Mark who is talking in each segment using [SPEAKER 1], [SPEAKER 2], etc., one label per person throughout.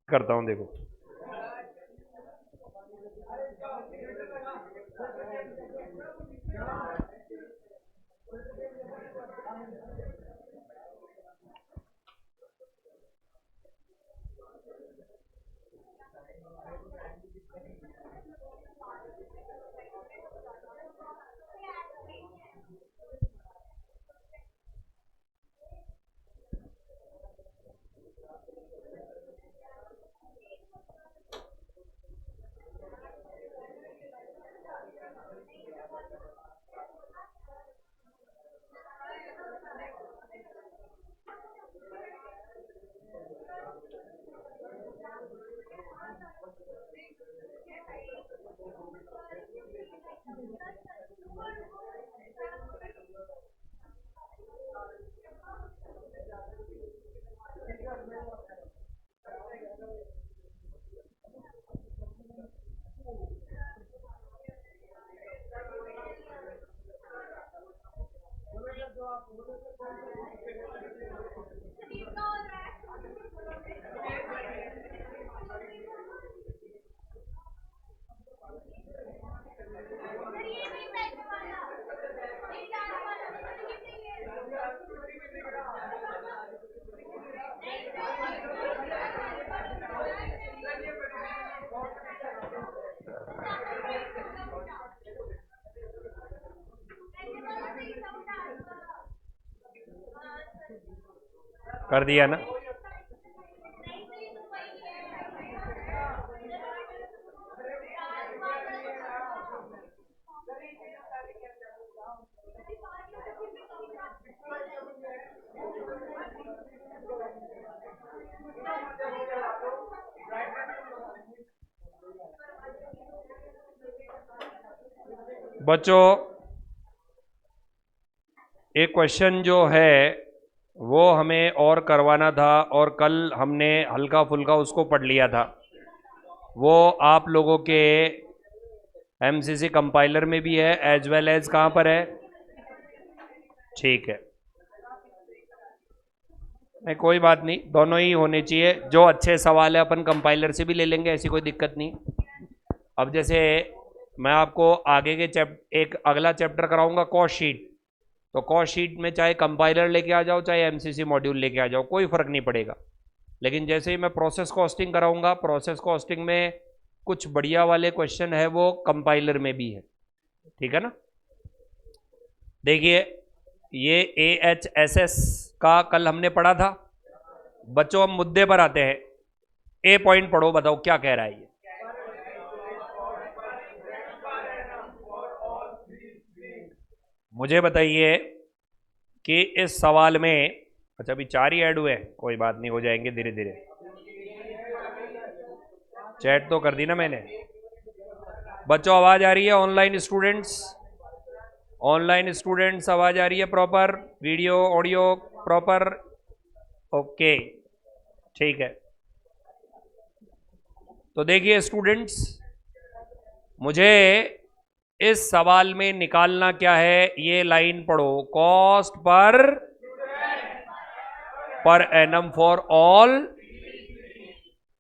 [SPEAKER 1] करता हूं, देखो। कर दिया ना? बच्चों, एक क्वेश्चन जो है वो हमें और करवाना था, और कल हमने हल्का फुल्का उसको पढ़ लिया था। वो आप लोगों के एमसीसी कंपाइलर में भी है, एज वेल एज कहाँ पर है? ठीक है, नहीं कोई बात नहीं, दोनों ही होने चाहिए। जो अच्छे सवाल है अपन कंपाइलर से भी ले लेंगे, ऐसी कोई दिक्कत नहीं। अब जैसे मैं आपको आगे के एक अगला चैप्टर कराऊंगा, कॉस्ट शीट। तो कॉस्ट शीट में चाहे कंपाइलर लेके आ जाओ, चाहे एमसीसी मॉड्यूल लेके आ जाओ, कोई फर्क नहीं पड़ेगा। लेकिन जैसे ही मैं प्रोसेस कॉस्टिंग कराऊंगा, प्रोसेस कॉस्टिंग में कुछ बढ़िया वाले क्वेश्चन है वो कंपाइलर में भी है, ठीक है ना? देखिए, ये AHSS का कल हमने पढ़ा था। बच्चों, हम मुद्दे पर आते हैं। ए पॉइंट पढ़ो, बताओ क्या कह रहा है ये। मुझे बताइए कि इस सवाल में, अच्छा अभी 4 ही ऐड हुए हैं, कोई बात नहीं, हो जाएंगे धीरे धीरे। चैट तो कर दी ना मैंने। बच्चों, आवाज आ रही है? ऑनलाइन स्टूडेंट्स, ऑनलाइन स्टूडेंट्स, आवाज आ रही है proper? Video audio proper? Okay, ठीक है। तो देखिए स्टूडेंट्स, मुझे इस सवाल में निकालना क्या है, ये लाइन पढ़ो। Cost per annum for all,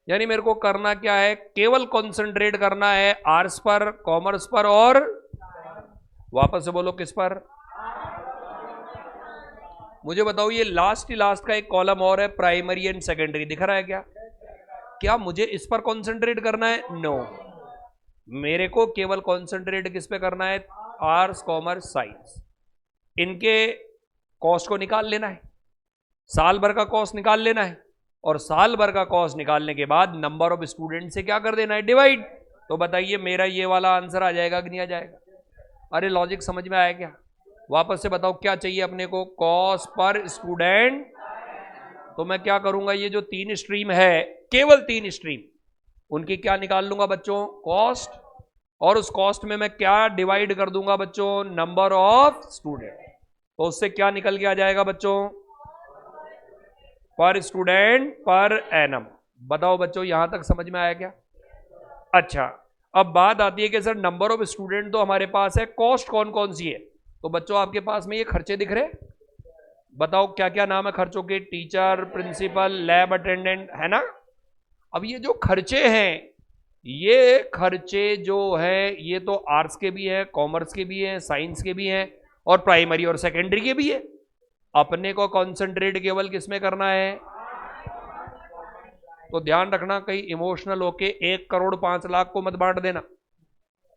[SPEAKER 1] यानी मेरे को करना क्या है, केवल कंसंट्रेट करना है आर्ट्स पर, कॉमर्स पर, और वापस से बोलो किस पर? मुझे बताओ, ये लास्ट ही लास्ट का एक कॉलम और है, प्राइमरी एंड सेकेंडरी, दिख रहा है क्या? क्या मुझे इस पर कंसंट्रेट करना है? नो, मेरे को केवल कंसंट्रेट किस पे करना है? Arts, commerce, science. इनके कॉस्ट को निकाल लेना है, साल भर का कॉस्ट निकाल लेना है, और साल भर का कॉस्ट निकालने के बाद नंबर ऑफ स्टूडेंट से क्या कर देना है? डिवाइड। तो बताइए मेरा ये वाला आंसर आ जाएगा कि नहीं आ जाएगा? अरे लॉजिक समझ में आया क्या? वापस से बताओ क्या चाहिए अपने को? Cost per student. तो मैं क्या करूंगा, ये जो 3 स्ट्रीम है, केवल 3 स्ट्रीम, उनकी क्या निकाल लूंगा बच्चों? कॉस्ट। और उस कॉस्ट में मैं क्या डिवाइड कर दूंगा बच्चों? Number of student. तो उससे क्या निकल के आ जाएगा बच्चों? पर स्टूडेंट पर एनम। बताओ बच्चों, यहां तक समझ में आया क्या? अच्छा, अब बात आती है कि सर नंबर ऑफ स्टूडेंट तो हमारे पास है, कॉस्ट कौन कौन सी है? तो बच्चों आपके पास में ये खर्चे दिख रहे, बताओ क्या क्या नाम है खर्चों के? टीचर, प्रिंसिपल, लैब अटेंडेंट, है ना? अब ये जो खर्चे हैं, ये खर्चे जो है ये तो आर्ट्स के भी है, कॉमर्स के भी हैं, साइंस के भी हैं, और प्राइमरी और सेकेंडरी के भी है। अपने को कंसंट्रेट केवल किस में करना है? तो ध्यान रखना, कहीं इमोशनल होके 1,05,00,000 को मत बांट देना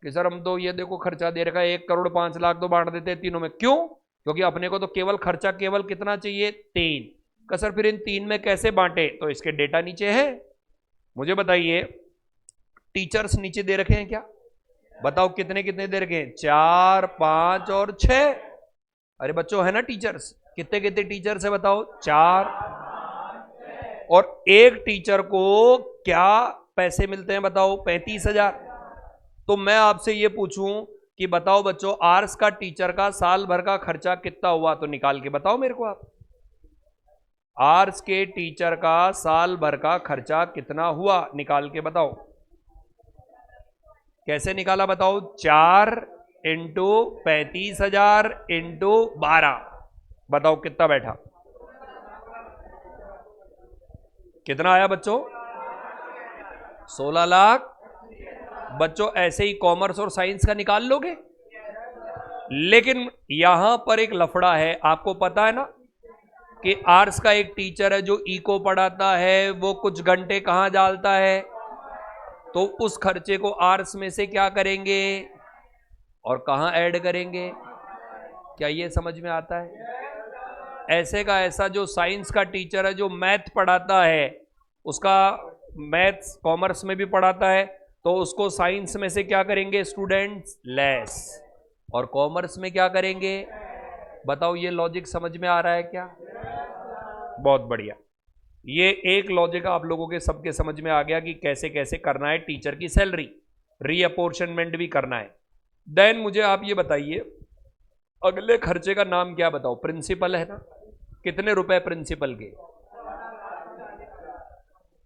[SPEAKER 1] कि सर हम तो ये देखो खर्चा दे रखा है 1,05,00,000 तो बांट देते हैं तीनों में। क्यों? क्योंकि अपने को तो केवल खर्चा केवल कितना चाहिए? 3 का। सर फिर इन 3 में कैसे बांटे? तो इसके डेटा नीचे है, मुझे बताइए। टीचर्स नीचे दे रखे हैं क्या? बताओ कितने कितने दे रखे हैं? 4, 5 और 6। अरे बच्चों है ना टीचर्स, कितने कितने टीचर्स है बताओ? 4। और एक टीचर को क्या पैसे मिलते हैं बताओ? 35,000। तो मैं आपसे ये पूछूं कि बताओ बच्चों, आर्ट्स का टीचर का साल भर का खर्चा कितना हुआ? तो निकाल के बताओ मेरे को आप। आर्ट्स के टीचर का साल भर का खर्चा कितना हुआ? निकाल के बताओ। कैसे निकाला बताओ? 4 इंटू 35,000 इंटू 12, बताओ कितना बैठा? कितना आया बच्चों? 16 लाख। बच्चों ऐसे ही कॉमर्स और साइंस का निकाल लोगे, लेकिन यहां पर एक लफड़ा है, आपको पता है ना कि आर्ट्स का एक टीचर है जो इको पढ़ाता है, वो कुछ घंटे कहां डालता है, तो उस खर्चे को आर्ट्स में से क्या करेंगे और कहां ऐड करेंगे? क्या ये समझ में आता है? ऐसे का ऐसा जो साइंस का टीचर है जो मैथ पढ़ाता है, उसका मैथ्स कॉमर्स में भी पढ़ाता है, तो उसको साइंस में से क्या करेंगे स्टूडेंट्स? लेस। और कॉमर्स में क्या करेंगे? बताओ, ये लॉजिक समझ में आ रहा है क्या? बहुत बढ़िया। ये एक लॉजिक आप लोगों के सबके समझ में आ गया कि कैसे कैसे करना है टीचर की सैलरी, रीअपोर्शनमेंट भी करना है। देन मुझे आप ये बताइए, अगले खर्चे का नाम क्या बताओ? प्रिंसिपल है ना? कितने रुपए प्रिंसिपल के?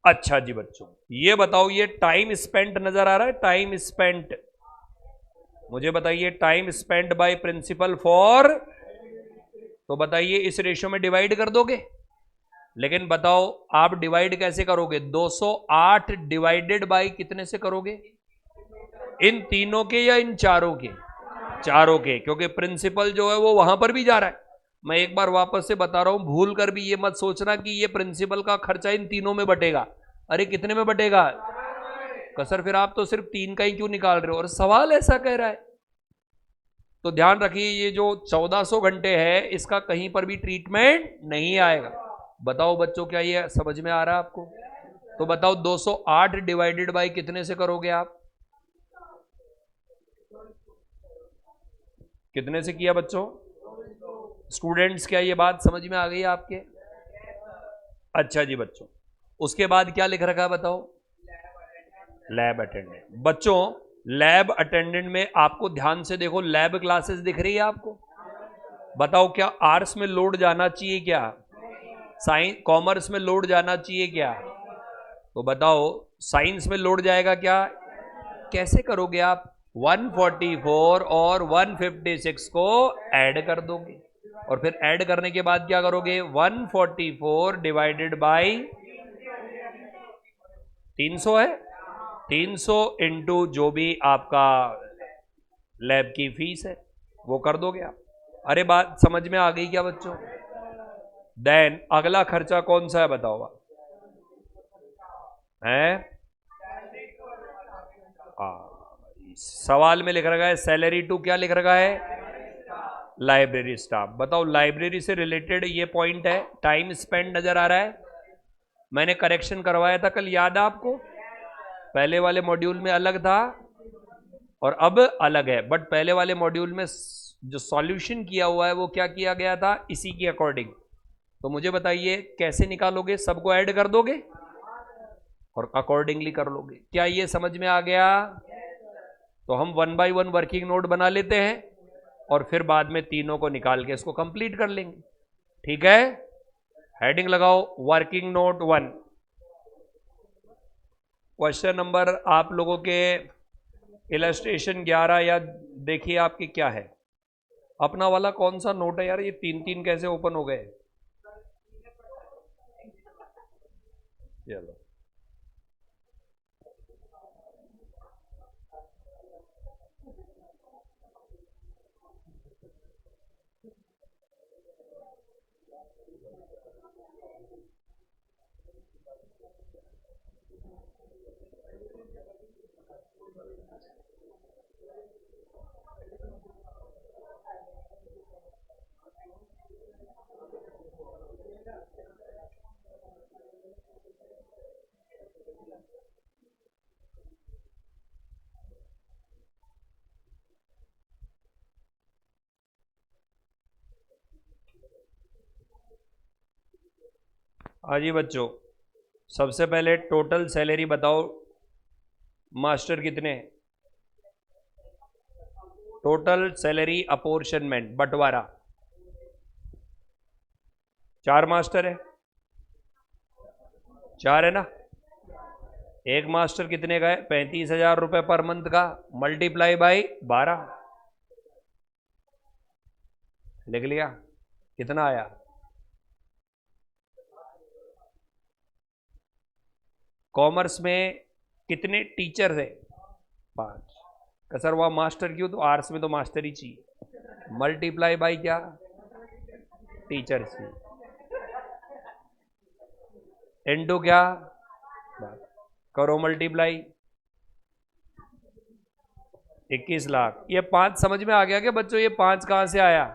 [SPEAKER 1] अच्छा जी बच्चों, ये बताओ, ये टाइम स्पेंट नजर आ रहा है? टाइम स्पेंट, मुझे बताइए, time spent by principal for, तो बताइए इस रेशियो में डिवाइड कर दोगे? लेकिन बताओ आप डिवाइड कैसे करोगे? 208 डिवाइडेड बाय कितने से करोगे? इन तीनों के या इन चारों के? चारों के, क्योंकि प्रिंसिपल जो है वो वहां पर भी जा रहा है। मैं एक बार वापस से बता रहा हूं, भूल कर भी ये मत सोचना कि ये प्रिंसिपल का खर्चा इन तीनों में बटेगा। अरे कितने में बटेगा? कसर फिर आप तो सिर्फ 3 का ही क्यों निकाल रहे हो? और सवाल ऐसा कह रहा है, तो ध्यान रखिए, ये जो 1400 घंटे है इसका कहीं पर भी ट्रीटमेंट नहीं आएगा। बताओ बच्चों, क्या ये समझ में आ रहा है आपको? तो बताओ 208 डिवाइडेड बाय कितने से करोगे आप? कितने से किया बच्चों? स्टूडेंट्स, क्या ये बात समझ में आ गई आपके? अच्छा जी बच्चों, उसके बाद क्या लिख रखा है बताओ? Lab attendant. बच्चों लैब अटेंडेंट में आपको ध्यान से देखो, लैब क्लासेस दिख रही है आपको? बताओ, क्या आर्ट्स में लोड जाना चाहिए क्या? साइंस कॉमर्स में लोड जाना चाहिए क्या? तो बताओ साइंस में लोड जाएगा क्या? कैसे करोगे आप? 144 और 156 को ऐड कर दोगे, और फिर ऐड करने के बाद क्या करोगे? 144 डिवाइडेड बाई 300 है, 300 इंटू जो भी आपका लैब की फीस है वो कर दोगे आप। अरे बात समझ में आ गई क्या बच्चों? देन अगला खर्चा कौन सा है बताओ आप? है सवाल में लिख रखा है सैलरी टू, क्या लिख रखा है? Library staff. बताओ लाइब्रेरी से रिलेटेड ये पॉइंट है, टाइम स्पेंड नजर आ रहा है? मैंने करेक्शन करवाया था कल, याद है आपको? पहले वाले मॉड्यूल में अलग था और अब अलग है, बट पहले वाले मॉड्यूल में जो सॉल्यूशन किया हुआ है वो क्या किया गया था? इसी के अकॉर्डिंग। तो मुझे बताइए कैसे निकालोगे? सबको ऐड कर दोगे और अकॉर्डिंगली कर लोगे। क्या ये समझ में आ गया? तो हम 1 बाय 1 वर्किंग नोट बना लेते हैं और फिर बाद में तीनों को निकाल के इसको कंप्लीट कर लेंगे। ठीक है, हेडिंग लगाओ वर्किंग नोट 1। क्वेश्चन नंबर आप लोगों के इलस्ट्रेशन 11 या देखिए आपके क्या है? अपना वाला कौन सा नोट है यार? ये 3-3 कैसे ओपन हो गए? चलो हाँ जी बच्चों, सबसे पहले टोटल सैलरी बताओ, मास्टर कितने हैं? टोटल सैलरी अपोर्शनमेंट, बंटवारा। 4 मास्टर है, 4 है ना। एक मास्टर कितने का है? 35,000 रुपए पर मंथ का, मल्टीप्लाई बाई 12। लिख लिया? कितना आया? कॉमर्स में कितने टीचर है? 5। सर वह मास्टर क्यों? तो आर्ट्स में तो मास्टर ही चाहिए। मल्टीप्लाई बाई क्या? टीचर्स की, इनटू क्या? करो मल्टीप्लाई। 21 लाख। ये 5 समझ में आ गया क्या बच्चों? ये 5 कहां से आया?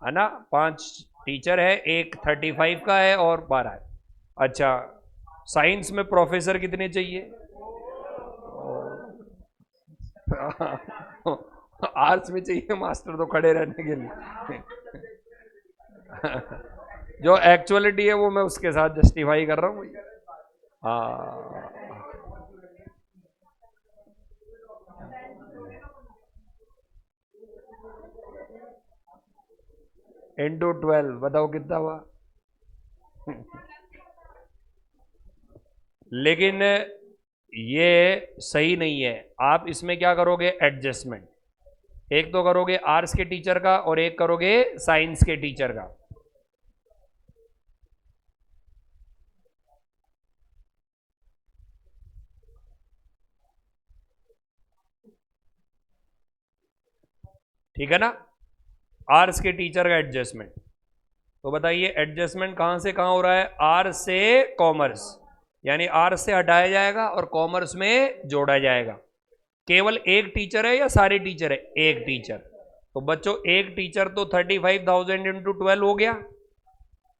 [SPEAKER 1] है ना, 5 टीचर है, एक 35 का है और 12 है। अच्छा, साइंस में प्रोफेसर कितने चाहिए? आर्ट्स में चाहिए मास्टर तो खड़े रहने के लिए। जो एक्चुअलिटी है वो मैं उसके साथ जस्टिफाई कर रहा हूँ। हाँ, इंटू 12 बताओ कितना हुआ? लेकिन ये सही नहीं है। आप इसमें क्या करोगे? एडजस्टमेंट। एक तो करोगे आर्ट्स के टीचर का और एक करोगे साइंस के टीचर का। ठीक है ना, आर्ट्स के टीचर का एडजस्टमेंट। तो बताइए एडजस्टमेंट कहां से कहां हो रहा है? आर्ट्स से कॉमर्स, यानी आर्ट्स से हटाया जाएगा और कॉमर्स में जोड़ा जाएगा। केवल एक टीचर है या सारे टीचर है? एक टीचर। तो बच्चों एक टीचर तो 35,000 इंटू 12 हो गया,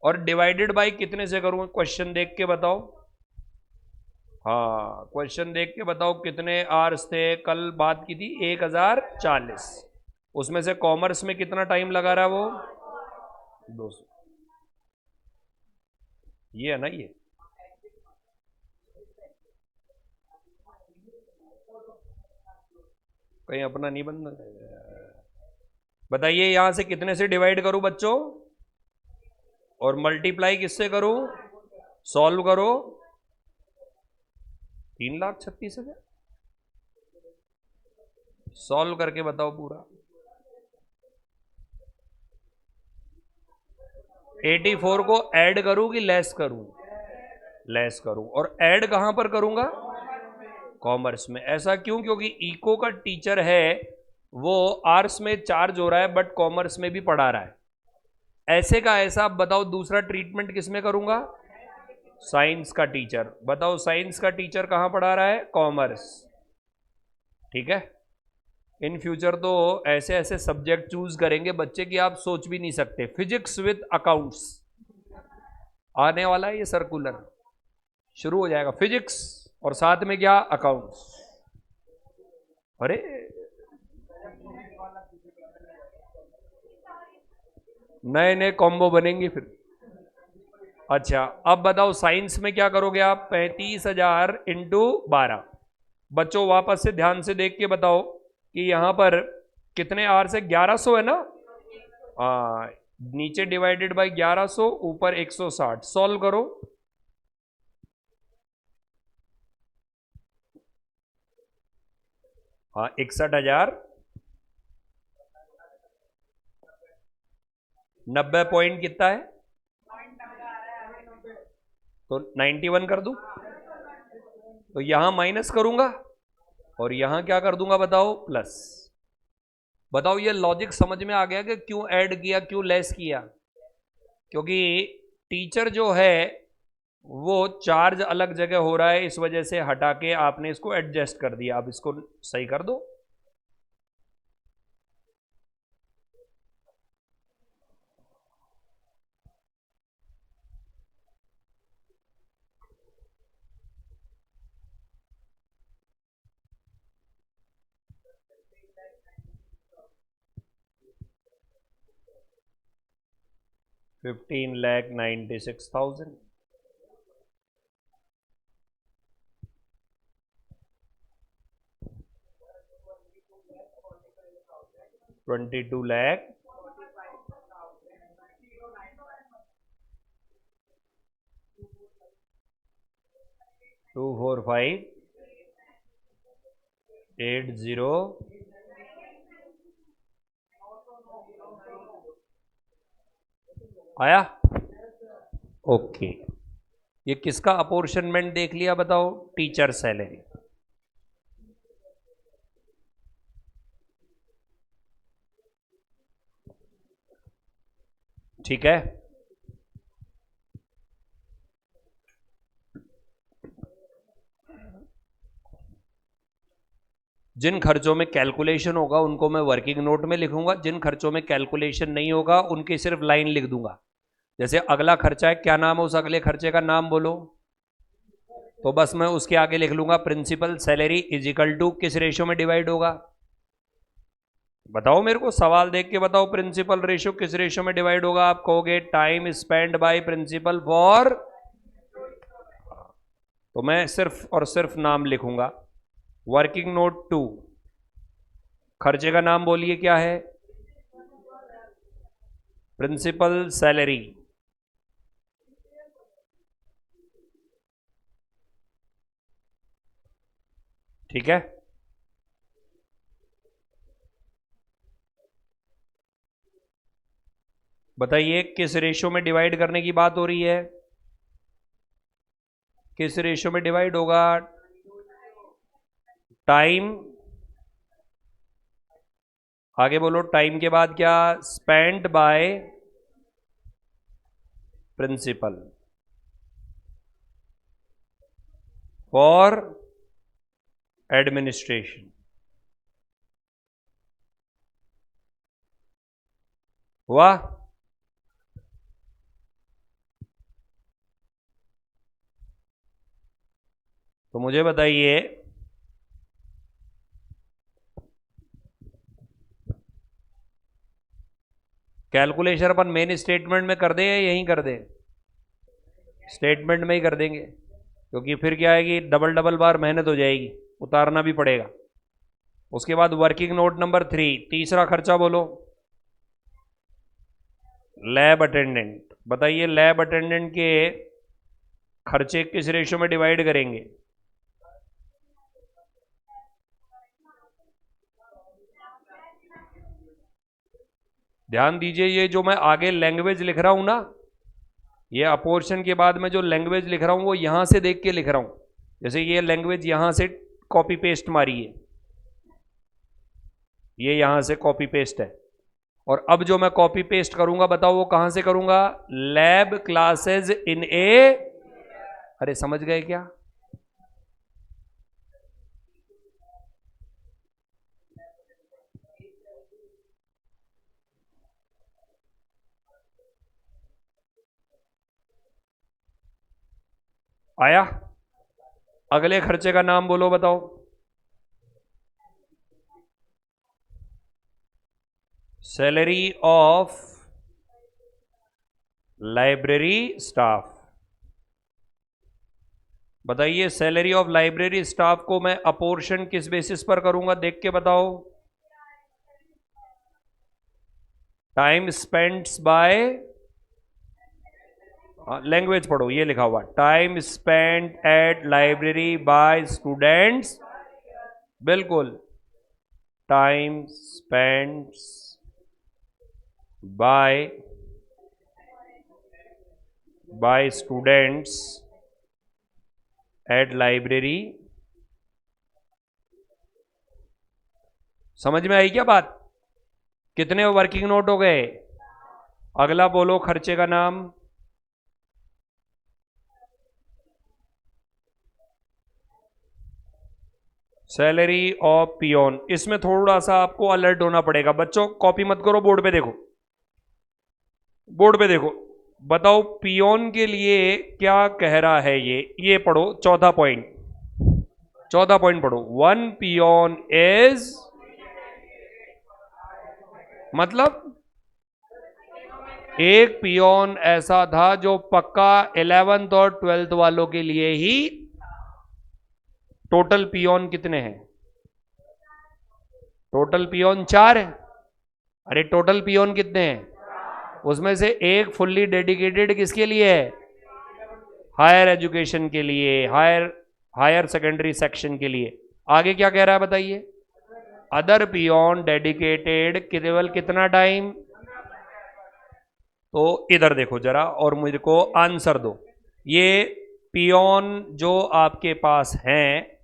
[SPEAKER 1] और डिवाइडेड बाई कितने से करूंगा? क्वेश्चन देख के बताओ। हाँ, क्वेश्चन देख के बताओ कितने आवर्स थे? कल बात की थी 1040। उसमें से कॉमर्स में कितना टाइम लगा रहा है वो? 200। ये है ना, ये कहीं अपना नहीं बन। बताइए यहां से कितने से डिवाइड करूं बच्चों, और मल्टीप्लाई किससे करूं? सॉल्व करो। 3,36,000। सॉल्व करके बताओ पूरा। 84 को ऐड करूं कि लेस करूं? लेस करूं। और ऐड कहां पर करूंगा? कॉमर्स में। ऐसा क्यों? क्योंकि इको का टीचर है वो आर्ट्स में चार्ज हो रहा है बट कॉमर्स में भी पढ़ा रहा है। ऐसे का ऐसा। आप बताओ दूसरा ट्रीटमेंट किसमें करूंगा? साइंस का टीचर। बताओ साइंस का टीचर कहां पढ़ा रहा है? कॉमर्स। ठीक है। इन फ्यूचर तो ऐसे ऐसे सब्जेक्ट चूज करेंगे बच्चे की आप सोच भी नहीं सकते। फिजिक्स विद अकाउंट्स आने वाला है, ये सर्कुलर शुरू हो जाएगा। फिजिक्स और साथ में क्या? अकाउंट्स। अरे नए नए कॉम्बो बनेंगे फिर। अच्छा, अब बताओ साइंस में क्या करोगे आप? 35,000 इंटू 12। बच्चों वापस से ध्यान से देख के बताओ कि यहां पर कितने आर से? 1100 है ना। आ, नीचे डिवाइडेड बाय 1100, ऊपर 160। सॉल्व करो। हाँ, 61,000। 90 पॉइंट कितना है? तो 91 कर दूं? तो यहां माइनस करूंगा और यहां क्या कर दूंगा बताओ? प्लस। बताओ ये लॉजिक समझ में आ गया कि क्यों ऐड किया, क्यों लेस किया? क्योंकि टीचर जो है वो चार्ज अलग जगह हो रहा है, इस वजह से हटा के आपने इसको एडजस्ट कर दिया। अब इसको सही कर दो। $15,96,000। 22 लाख 24580 आया। ओके, ये किसका अपोर्शनमेंट देख लिया बताओ? Teacher salary. ठीक है, जिन खर्चों में कैलकुलेशन होगा उनको मैं वर्किंग नोट में लिखूंगा, जिन खर्चों में कैलकुलेशन नहीं होगा उनकी सिर्फ लाइन लिख दूंगा। जैसे अगला खर्चा है, क्या नाम है उस अगले खर्चे का? नाम बोलो। तो बस मैं उसके आगे लिख लूंगा principal salary is equal to किस रेशियो में डिवाइड होगा? बताओ मेरे को, सवाल देख के बताओ, प्रिंसिपल रेशियो किस रेशियो में डिवाइड होगा? आप कहोगे time spend by principal for, तो मैं सिर्फ और सिर्फ नाम लिखूंगा। वर्किंग नोट 2, खर्चे का नाम बोलिए क्या है? Principal salary. ठीक है, बताइए किस रेशियो में डिवाइड करने की बात हो रही है? किस रेशियो में डिवाइड होगा? टाइम, आगे बोलो, टाइम के बाद क्या? Spend by principal for administration. हुआ? तो मुझे बताइए, कैलकुलेशन अपन मेन स्टेटमेंट में कर दें या यहीं कर दें? स्टेटमेंट में ही कर देंगे, क्योंकि फिर क्या है कि डबल डबल बार मेहनत हो जाएगी, उतारना भी पड़ेगा। उसके बाद वर्किंग नोट नंबर 3, तीसरा खर्चा बोलो। Lab attendant. बताइए लैब अटेंडेंट के खर्चे किस रेशियो में डिवाइड करेंगे? ध्यान दीजिए, ये जो मैं आगे लैंग्वेज लिख रहा हूं ना, ये अपोर्शन के बाद मैं जो लैंग्वेज लिख रहा हूं वो यहां से देख के लिख रहा हूं। जैसे ये लैंग्वेज यहां से कॉपी पेस्ट मारी है, ये यहां से कॉपी पेस्ट है। और अब जो मैं कॉपी पेस्ट करूंगा बताओ वो कहां से करूंगा? लैब क्लासेस इन ए, अरे समझ गए क्या? आया? अगले खर्चे का नाम बोलो, बताओ। Salary of library staff. बताइए सैलरी ऑफ लाइब्रेरी स्टाफ को मैं अपोर्शन किस बेसिस पर करूंगा? देख के बताओ। टाइम स्पेंड्स बाय, लैंग्वेज पढ़ो, ये लिखा हुआ time spend at library by students. बिल्कुल, time spends by students at library. समझ में आई क्या बात? कितने वर्किंग नोट हो गए? अगला बोलो खर्चे का नाम। Salary of peon. इसमें थोड़ा सा आपको अलर्ट होना पड़ेगा बच्चों, कॉपी मत करो, बोर्ड पे देखो, बोर्ड पे देखो। बताओ पियोन के लिए क्या कह रहा है ये पढ़ो चौथा पॉइंट, चौथा पॉइंट पढ़ो। वन पियोन इज, मतलब एक पियोन ऐसा था जो पक्का 11th और 12th वालों के लिए ही। टोटल पियोन कितने हैं? टोटल पियोन 4 है। अरे टोटल पियोन कितने हैं? उसमें से एक फुल्ली डेडिकेटेड किसके लिए है? हायर एजुकेशन के लिए, हायर सेकेंडरी सेक्शन के लिए। आगे क्या कह रहा है बताइए? अदर पियोन डेडिकेटेड केवल कितना टाइम? तो इधर देखो जरा और मुझे को आंसर दो। ये पियोन जो आपके पास हैं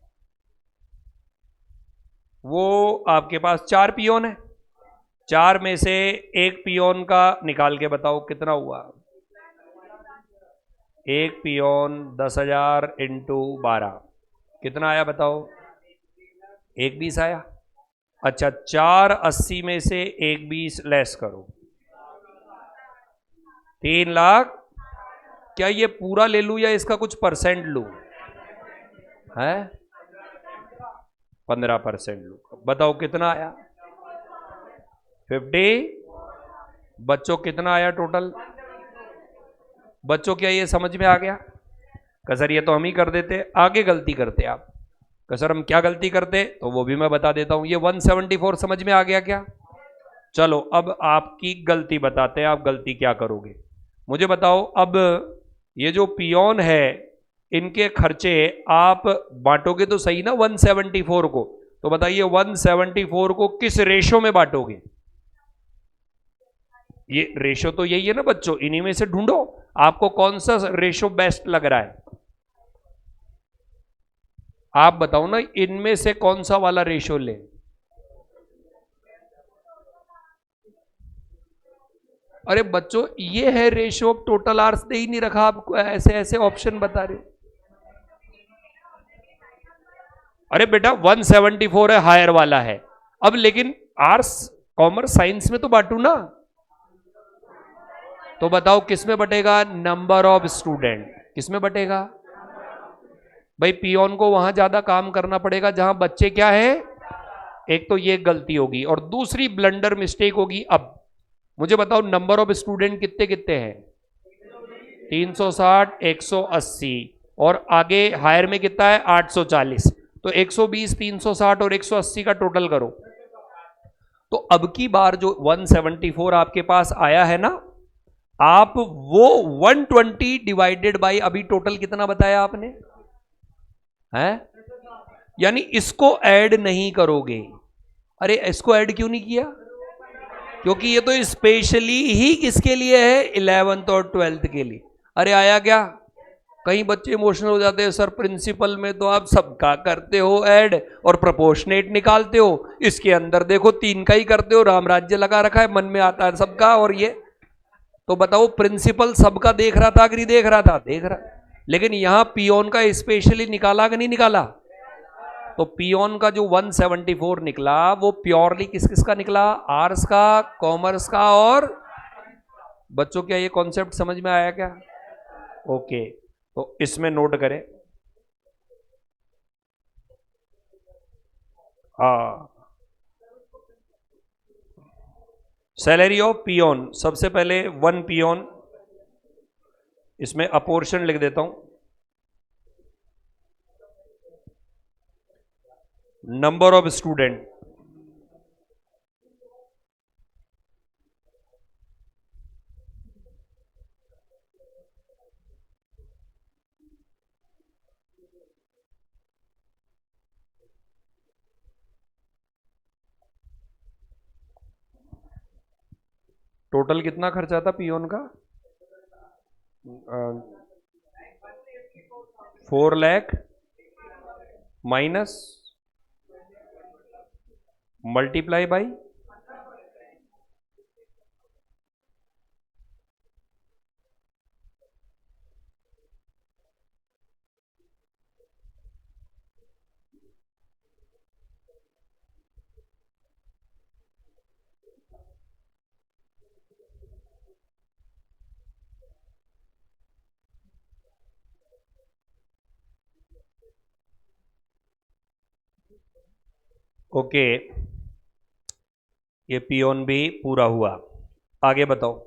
[SPEAKER 1] वो आपके पास 4 पियोन है। 4 में से एक पियोन का निकाल के बताओ कितना हुआ? एक पियोन 10,000 इंटू 12 कितना आया बताओ? 1,20 आया। अच्छा 480 में से 1,20 लेस करो, 3,00,000। क्या ये पूरा ले लूं या इसका कुछ परसेंट लूं? है 15% लूं। बताओ कितना आया? 50। बच्चों कितना आया टोटल? बच्चों क्या ये समझ में आ गया? कसर ये तो हम ही कर देते, आगे गलती करते आप। कसर हम क्या गलती करते तो वो भी मैं बता देता हूं। ये 174 समझ में आ गया क्या? चलो अब आपकी गलती बताते हैं, आप गलती क्या करोगे मुझे बताओ। अब ये जो पियोन है इनके खर्चे आप बांटोगे तो सही ना 174 को। तो बताइए 174 को किस रेशो में बांटोगे? ये रेशो तो यही है ना बच्चों, इन्हीं में से ढूंढो आपको कौन सा रेशो बेस्ट लग रहा है। आप बताओ ना इनमें से कौन सा वाला रेशो ले। अरे बच्चों ये है रेशो, टोटल आर्स दे ही नहीं रखा, आपको ऐसे ऐसे ऑप्शन बता रहे। अरे बेटा 174 है, हायर वाला है। अब लेकिन आर्ट्स कॉमर्स साइंस में तो बांटू ना। तो बताओ किस में बटेगा? Number of student. किस में बटेगा? भाई पियोन को वहां ज्यादा काम करना पड़ेगा जहां बच्चे क्या है। एक तो ये गलती होगी और दूसरी ब्लंडर मिस्टेक होगी। अब मुझे बताओ नंबर ऑफ स्टूडेंट कितने कितने हैं? 360, 180 और आगे हायर में कितना है? 840। तो 120, 360 और 180 का टोटल करो। तो अब की बार जो 174 आपके पास आया है ना, आप वो 120 डिवाइडेड बाई अभी टोटल कितना बताया आपने? है यानी इसको ऐड नहीं करोगे। अरे इसको ऐड क्यों नहीं किया? क्योंकि ये तो स्पेशली ही किसके लिए है? 11th और 12th के लिए। अरे आया क्या? कई बच्चे इमोशनल हो जाते हैं, सर प्रिंसिपल में तो आप सबका करते हो ऐड और प्रोपोर्शनेट निकालते हो, इसके अंदर देखो 3 का ही करते हो, राम राज्य लगा रखा है, मन में आता है सबका। और ये तो बताओ प्रिंसिपल सबका देख रहा था कि नहीं देख रहा था? देख रहा। लेकिन यहां पियोन का स्पेशली निकाला कि नहीं निकाला? तो पियोन का जो 174 निकला वो प्योरली किस किस का निकला? आर्ट्स का, कॉमर्स का और। बच्चों क्या ये कॉन्सेप्ट समझ में आया क्या? ओके तो इसमें नोट करें। सैलरी ऑफ पियोन, सबसे पहले 1 पियोन, इसमें अपोर्शन लिख देता हूं। नंबर ऑफ स्टूडेंट, टोटल कितना खर्चा था पियोन का? 4 lakh minus multiply by. Okay, ये पियोन भी पूरा हुआ। आगे बताओ।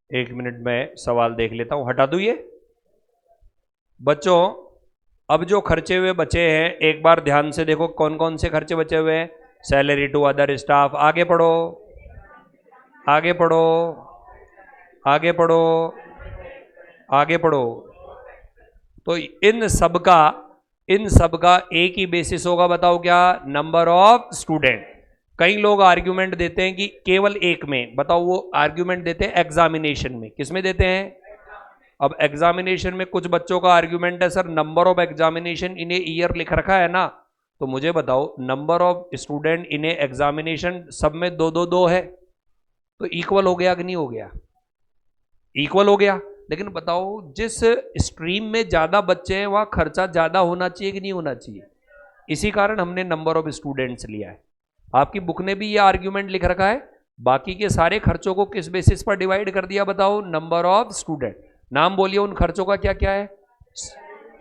[SPEAKER 1] एक मिनट में सवाल देख लेता हूं, हटा दूं ये। बच्चों, अब जो खर्चे हुए बचे हैं एक बार ध्यान से देखो, कौन कौन से खर्चे बचे हुए हैं। सैलरी टू अदर स्टाफ, आगे पढ़ो, आगे पढ़ो, आगे पढ़ो, आगे पढ़ो। तो इन सब का एक ही बेसिस होगा, बताओ क्या? Number of student. कई लोग आर्ग्यूमेंट देते हैं कि केवल एक में, बताओ वो आर्ग्यूमेंट देते हैं एग्जामिनेशन में, किसमें देते हैं? अब एग्जामिनेशन में कुछ बच्चों का आर्ग्यूमेंट है sir number of examination in a year लिख रखा है ना, तो मुझे बताओ number of student in A examination सब में दो दो दो है, तो इक्वल हो गया कि नहीं हो गया? इक्वल हो गया। लेकिन बताओ जिस स्ट्रीम में ज्यादा बच्चे हैं वहां खर्चा ज्यादा होना चाहिए कि नहीं होना चाहिए? इसी कारण हमने नंबर ऑफ स्टूडेंट्स लिया है। आपकी बुक ने भी ये आर्ग्यूमेंट लिख रखा है, बाकी के सारे खर्चों को किस बेसिस पर डिवाइड कर दिया, बताओ? Number of student. नाम बोलिए उन खर्चों का, क्या क्या है?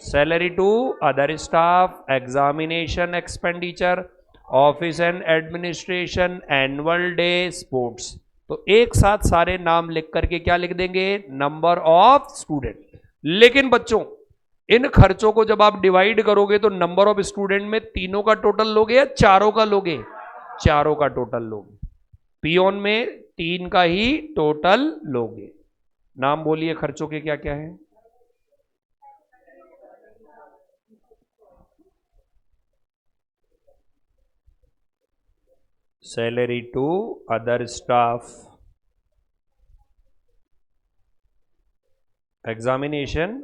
[SPEAKER 1] Salary to other staff, examination expenditure, office and administration, annual day, sports. तो एक साथ सारे नाम लिख करके क्या लिख देंगे? Number of student. लेकिन बच्चों इन खर्चों को जब आप डिवाइड करोगे तो नंबर ऑफ स्टूडेंट में तीनों का टोटल लोगे या चारों का लोगे? चारों का टोटल लोगे। पियोन में तीन का ही टोटल लोगे। नाम बोलिए खर्चों के क्या क्या है। Salary to other staff, examination,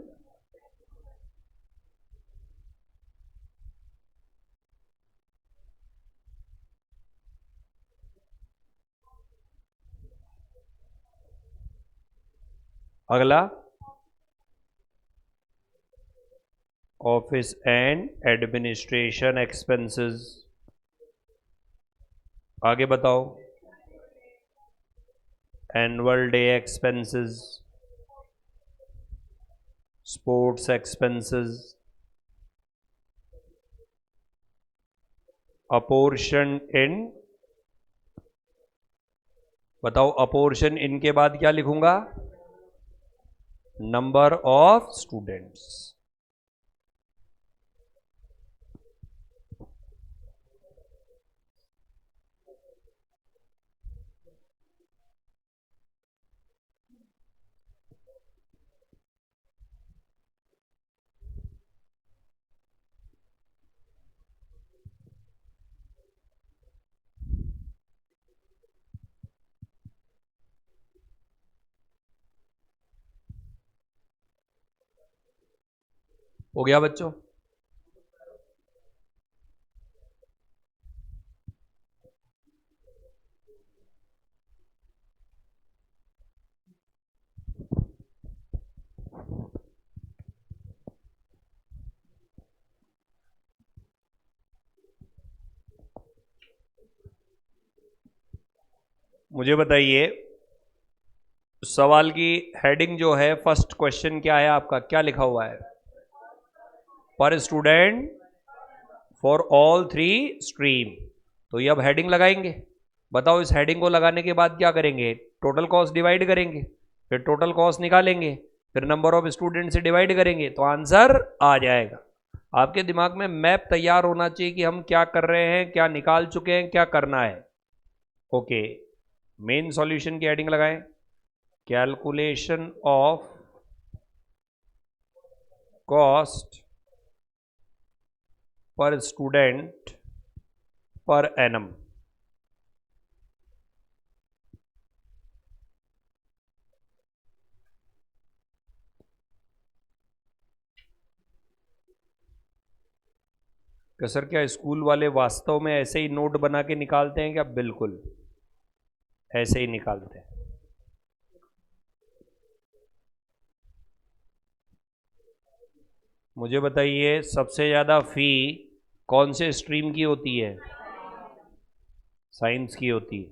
[SPEAKER 1] अगला ऑफिस एंड एडमिनिस्ट्रेशन एक्सपेंसेस। आगे बताओ। Annual day expenses, sports expenses, apportionment, बताओ अपोर्शन इन के बाद क्या लिखूंगा? Number of students. हो गया बच्चों? मुझे बताइए सवाल की हेडिंग जो है, फर्स्ट क्वेश्चन क्या है आपका, क्या लिखा हुआ है? पर student for all three stream. तो ये अब हेडिंग लगाएंगे। बताओ इस हेडिंग को लगाने के बाद क्या करेंगे? टोटल कॉस्ट डिवाइड करेंगे, फिर टोटल कॉस्ट निकालेंगे, फिर नंबर ऑफ स्टूडेंट से डिवाइड करेंगे, तो आंसर आ जाएगा। आपके दिमाग में मैप तैयार होना चाहिए कि हम क्या कर रहे हैं, क्या निकाल चुके हैं, क्या करना है। ओके, मेन सॉल्यूशन की हेडिंग लगाएं, calculation of cost per student per annum. Sir क्या स्कूल वाले वास्तव में ऐसे ही नोट बना के निकालते हैं क्या? बिल्कुल ऐसे ही निकालते हैं। मुझे बताइए सबसे ज़्यादा फी कौन से स्ट्रीम की होती है? साइंस की होती है।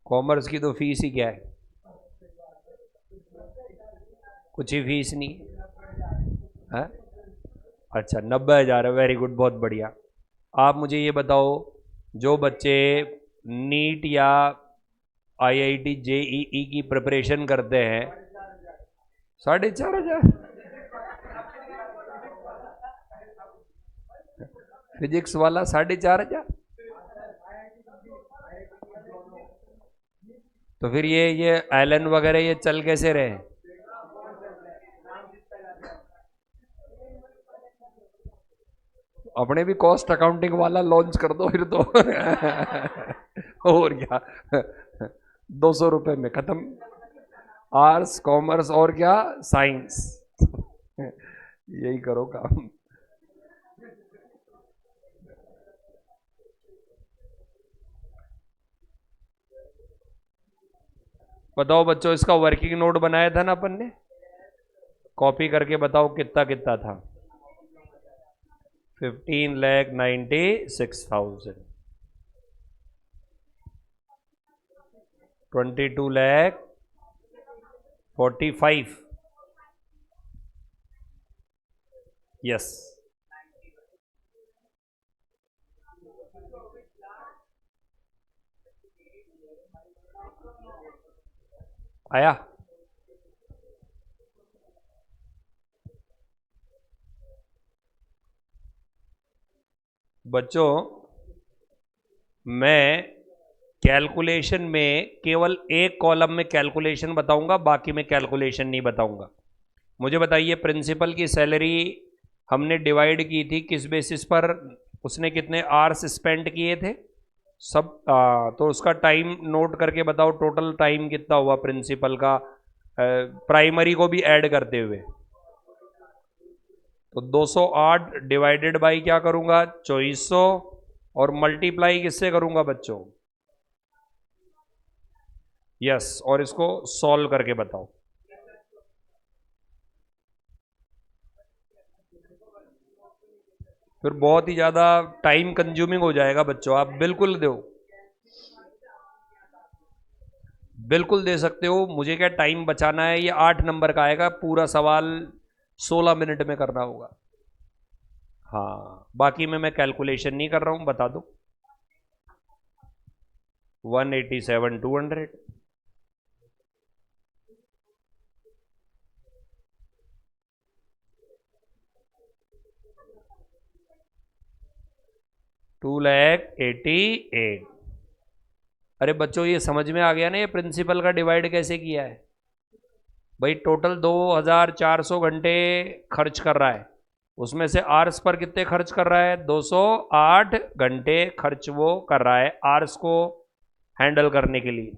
[SPEAKER 1] कॉमर्स की तो फीस ही क्या है, कुछ ही फीस नहीं है। अच्छा 90,000 है, वेरी गुड, बहुत बढ़िया। आप मुझे ये बताओ, जो बच्चे नीट या आईआईटी जेईई की प्रिपरेशन करते हैं, 4,500। फिजिक्स वाला 4,500। तो फिर ये एलन वगैरह ये चल कैसे रहे? अपने भी कॉस्ट अकाउंटिंग वाला लॉन्च कर दो फिर तो। और क्या, 200 रुपए में खत्म। आर्ट्स कॉमर्स और क्या, साइंस। यही करो काम। बताओ बच्चों, इसका वर्किंग नोट बनाया था ना अपन ने, कॉपी करके बताओ कितना कितना था। 15,96,000, 22,45,000। यस। आया। बच्चों मैं कैलकुलेशन में केवल एक कॉलम में कैलकुलेशन बताऊंगा, बाकी में कैलकुलेशन नहीं बताऊंगा। मुझे बताइए, प्रिंसिपल की सैलरी हमने डिवाइड की थी किस बेसिस पर? उसने कितने आवर्स स्पेंड किए थे सब, तो उसका टाइम नोट करके बताओ, टोटल टाइम कितना हुआ प्रिंसिपल का, प्राइमरी को भी ऐड करते हुए। तो 208 डिवाइडेड बाई क्या करूंगा, 2400, और मल्टीप्लाई किससे करूंगा बच्चों? यस, और इसको सॉल्व करके बताओ। फिर बहुत ही ज़्यादा टाइम कंज्यूमिंग हो जाएगा बच्चों, आप बिल्कुल दो, बिल्कुल दे सकते हो। मुझे क्या टाइम बचाना है, ये 8 नंबर का आएगा, पूरा सवाल 16 मिनट में करना होगा। हाँ, बाकी में मैं कैलकुलेशन नहीं कर रहा हूं, बता दो। 187,200। $2,80,000। अरे बच्चों, ये समझ में आ गया ना, ये प्रिंसिपल का डिवाइड कैसे किया है? भाई टोटल 2,400 घंटे खर्च कर रहा है, उसमें से आर्स पर कितने खर्च कर रहा है? 208 घंटे खर्च वो कर रहा है आर्स को हैंडल करने के लिए।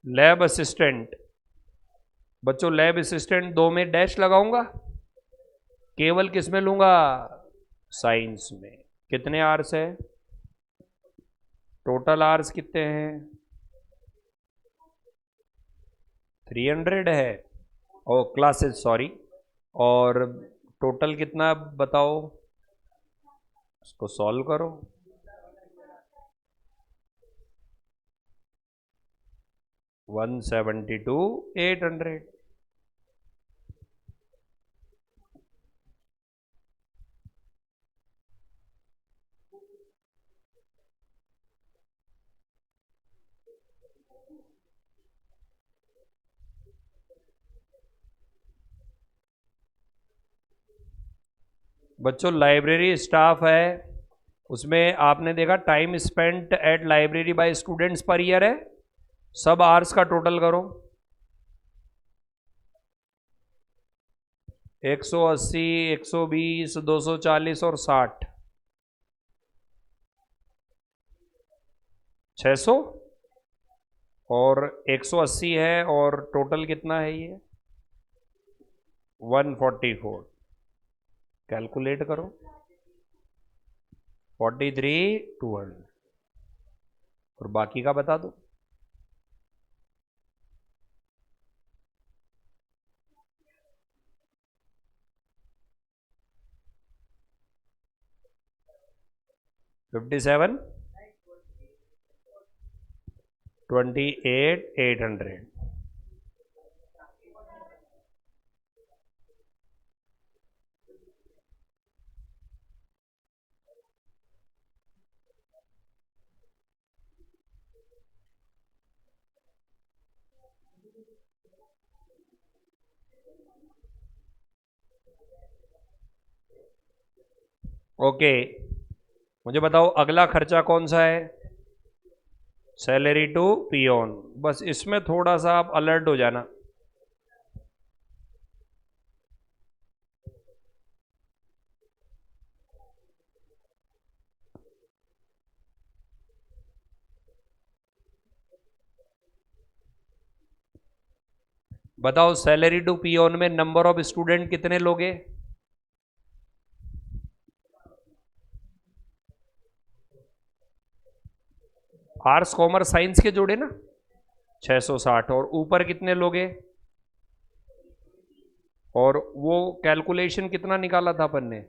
[SPEAKER 1] लैब असिस्टेंट, बच्चों लैब असिस्टेंट दो में डैश लगाऊंगा, केवल किस में लूंगा? साइंस में। कितने आर्स है? टोटल आर्स कितने हैं? 300 है, और क्लासेस सॉरी, और टोटल कितना बताओ, इसको सॉल्व करो। $172,800। बच्चों लाइब्रेरी स्टाफ है, उसमें आपने देखा time spent at library by students per year है, सब आवर्स का टोटल करो। 180, 120, 240 और 60। 600 और 180 है, और टोटल कितना है ये? 144। कैलकुलेट करो। 43,200। और बाकी का बता दो। $57, 28,800। ओके, मुझे बताओ अगला खर्चा कौन सा है? Salary to peon. बस इसमें थोड़ा सा आप अलर्ट हो जाना। बताओ सैलरी टू पियोन में नंबर ऑफ स्टूडेंट कितने लोगे? आर्ट्स कॉमर्स साइंस के जोड़े ना, 660। और ऊपर कितने लोगे? और वो कैलकुलेशन कितना निकाला था अपन ने?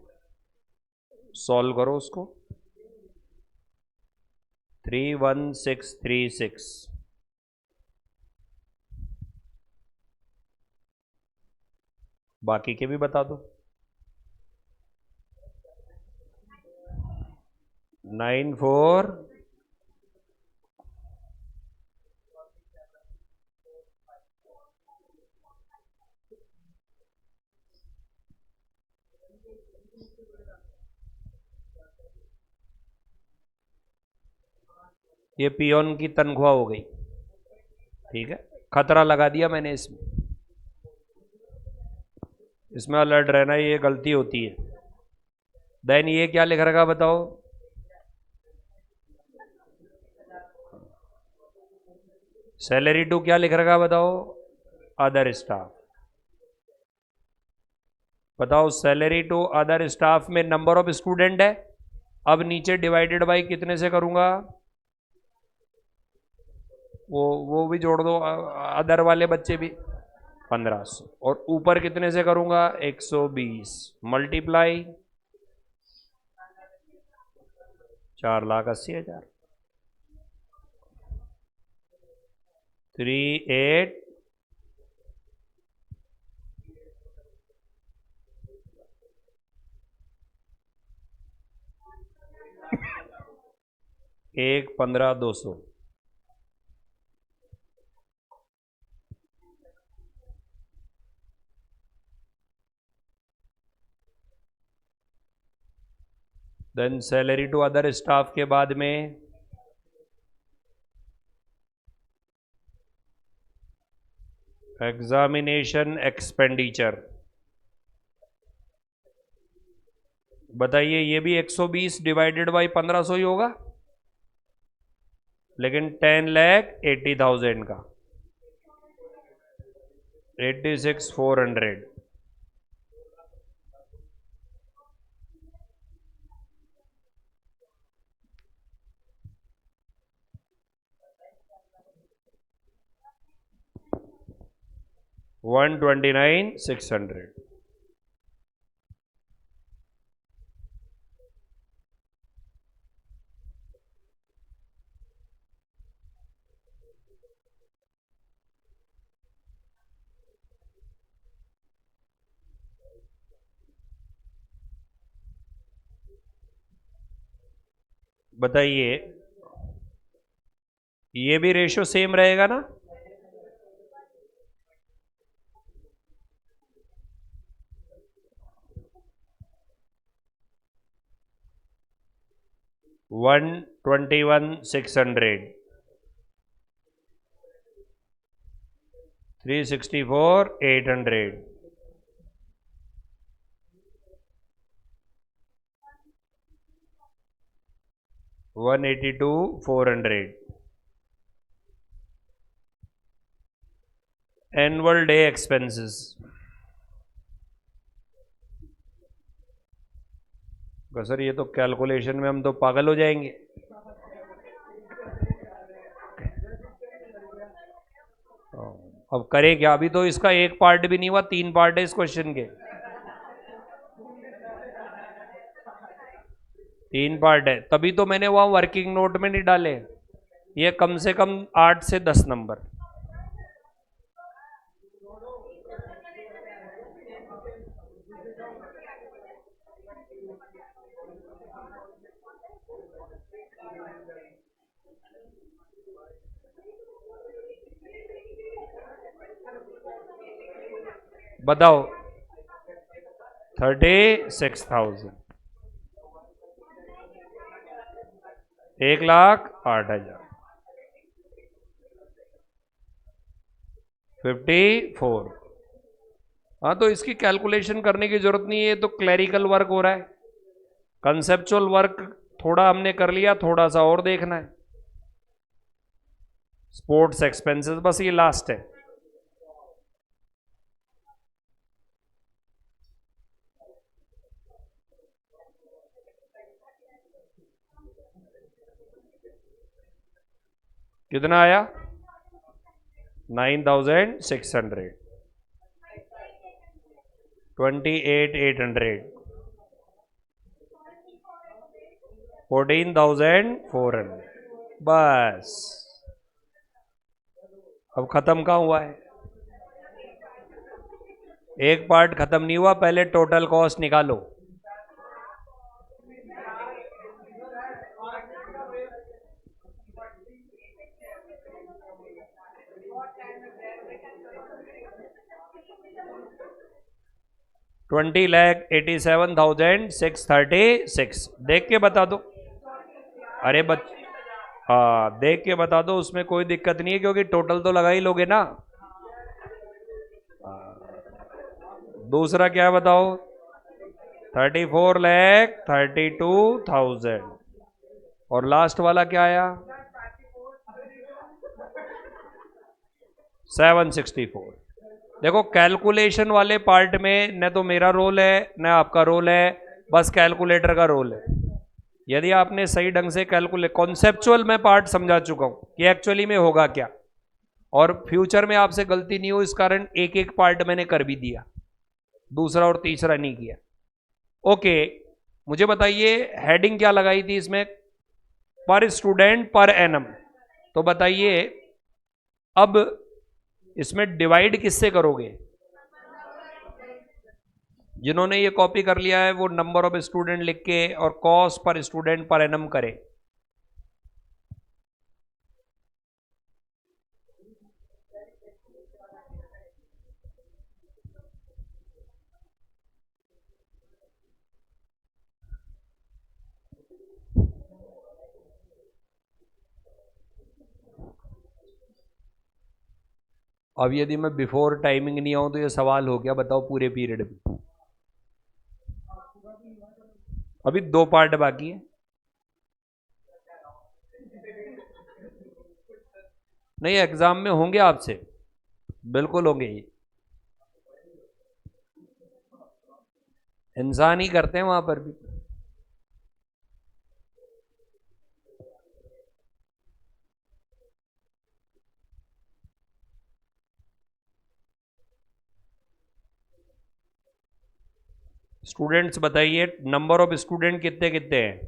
[SPEAKER 1] सॉल्व करो उसको। 31636। बाकी के भी बता दो। 94। ये पियोन की तनख्वाह हो गई। ठीक है, खतरा लगा दिया मैंने इसमें। इसमें अलर्ट रहना, ये गलती होती है। देन ये क्या लिख रखा बताओ? सैलरी टू क्या लिख रखा बताओ? Other staff. बताओ सैलरी टू अदर स्टाफ में नंबर ऑफ स्टूडेंट है। अब नीचे डिवाइडेड बाई कितने से करूंगा? वो भी जोड़ दो, अदर वाले बच्चे भी। 1500। और ऊपर कितने से करूंगा? 120 मल्टीप्लाई 4,80,000। 38। एक 15,200। Then salary to other staff के बाद में एग्जामिनेशन एक्सपेंडिचर। बताइए, ये भी 120 डिवाइडेड बाई 1500 ही होगा, लेकिन 10,80,000 का। 86,400। 129,600। बताइए, ये भी रेशो सेम रहेगा ना? One 21,600। 364,800। 182,400। Annual day expenses. Sir ये तो कैलकुलेशन में हम तो पागल हो जाएंगे। अब करें क्या, अभी तो इसका एक पार्ट भी नहीं हुआ, 3 पार्ट है इस क्वेश्चन के। 3 पार्ट है, तभी तो मैंने वहां वर्किंग नोट में नहीं डाले। ये कम से कम 8 से 10 नंबर। बताओ 36,000, 1,08,000, 54। हाँ तो इसकी कैलकुलेशन करने की जरूरत नहीं है, तो क्लैरिकल वर्क हो रहा है। कंसेप्चुअल वर्क थोड़ा हमने कर लिया, थोड़ा सा और देखना है। स्पोर्ट्स एक्सपेंसेस बस ये लास्ट है। कितना आया? 9,600, 28,800, 14,400। बस अब खत्म कहाँ हुआ है? एक पार्ट खत्म नहीं हुआ, पहले टोटल कॉस्ट निकालो। $20,87,636। देख के बता दो। अरे हाँ देख के बता दो, उसमें कोई दिक्कत नहीं है, क्योंकि टोटल तो लगा ही लोगे ना। दूसरा क्या है बताओ? 34,32,000। और लास्ट वाला क्या आया? 764। देखो कैलकुलेशन वाले पार्ट में न तो मेरा रोल है न आपका रोल है, बस कैलकुलेटर का रोल है। यदि आपने सही ढंग से कैलकुलेट, कॉन्सेप्चुअल मैं पार्ट समझा चुका हूं कि एक्चुअली में होगा क्या, और फ्यूचर में आपसे गलती नहीं हो इस कारण एक एक पार्ट मैंने कर भी दिया, दूसरा और तीसरा नहीं किया। ओके, मुझे बताइए हेडिंग क्या लगाई थी इसमें? पर स्टूडेंट पर एनम। तो बताइए अब इसमें डिवाइड किससे करोगे? जिन्होंने ये कॉपी कर लिया है वो नंबर ऑफ स्टूडेंट लिख के और cost per student per annum करे। अब यदि मैं बिफोर टाइमिंग नहीं आऊं तो ये सवाल हो गया, बताओ पूरे पीरियड में। अभी 2 पार्ट बाकी है। नहीं एग्जाम में होंगे आपसे, बिल्कुल होंगे। ये इंसान ही करते हैं वहां पर भी। स्टूडेंट्स बताइए नंबर ऑफ स्टूडेंट कितने कितने हैं?